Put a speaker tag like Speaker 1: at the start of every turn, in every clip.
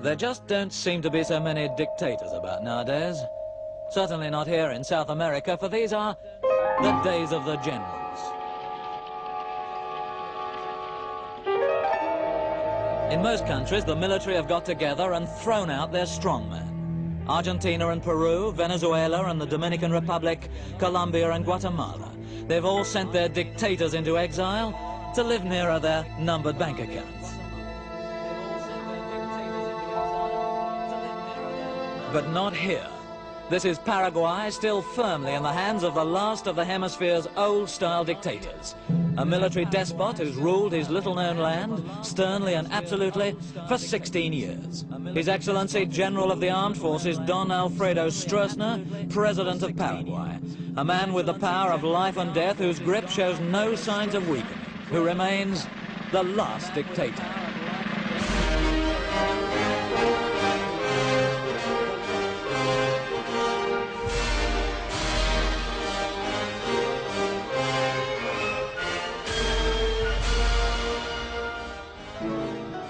Speaker 1: There just don't seem to be so many dictators about nowadays. Certainly not here in South America, for these are the days of the generals. In most countries, the military have got together and thrown out their strongmen. Argentina and Peru, Venezuela and the Dominican Republic, Colombia and Guatemala. They've all sent their dictators into exile to live nearer their numbered bank accounts. But not here. This is Paraguay, still firmly in the hands of the last of the hemisphere's old-style dictators. A military despot who's ruled his little-known land, sternly and absolutely, for 16 years. His Excellency General of the Armed Forces, Don Alfredo Stroessner, President of Paraguay. A man with the power of life and death whose grip shows no signs of weakening, who remains the last dictator.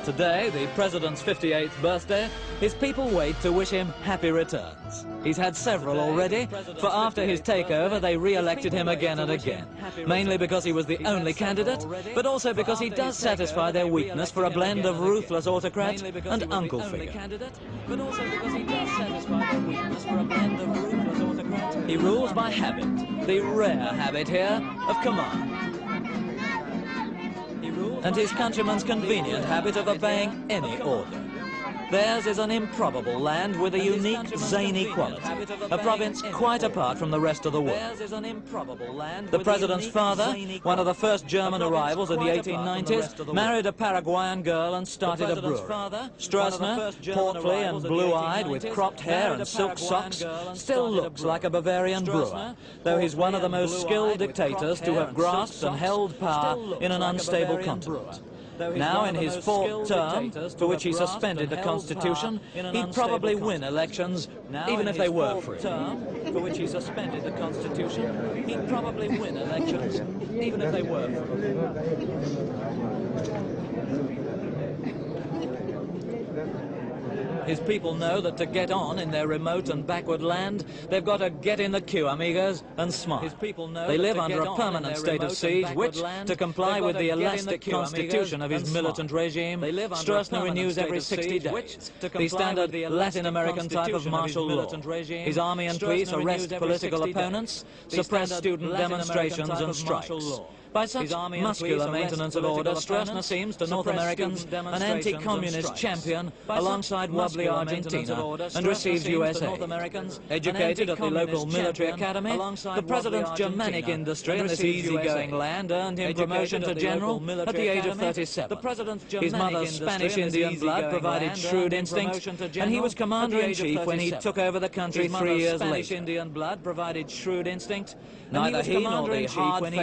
Speaker 1: Today, the president's 58th birthday, his people wait to wish him happy returns. He's had several already, for after his takeover they re-elected him again and again, mainly because he was the only candidate, but also because he does satisfy their weakness for a blend of ruthless autocrat and uncle figure. He rules by habit, the rare habit here of command. And his countrymen's convenient habit of obeying any order. Theirs is an improbable land with a unique zany quality, a province quite apart from the rest of the world. The president's father, one of the first German arrivals in the 1890s, married a Paraguayan girl and started a brewery. Stroessner, portly and blue-eyed with cropped hair and silk socks, still looks like a Bavarian brewer, though he's one of the most skilled dictators to have grasped and held power in an unstable continent. Now, in his fourth term, for which he suspended the Constitution, he'd probably win elections, even if they were free. For which he suspended the Constitution, he'd probably win elections, even if they were free. His people know that to get on in their remote and backward land, they've got to get in the queue, amigos, and smile. They live under a permanent state of siege, which, to comply with the elastic constitution of his militant regime, Stroessner renews every 60 days. The standard Latin American type of martial law. His army and police arrest political opponents, suppress student demonstrations and strikes. By such muscular maintenance of order, Stroessner seems to North Americans an anti-communist champion alongside wobbly Argentina and receives US aid. Educated at the local military academy, the president's Germanic industry in this easygoing land earned him promotion to general at the age of 37. His mother's Spanish Indian blood provided shrewd instinct, and he was commander-in-chief when he took over the country 3 years later. Neither he nor the hard-faced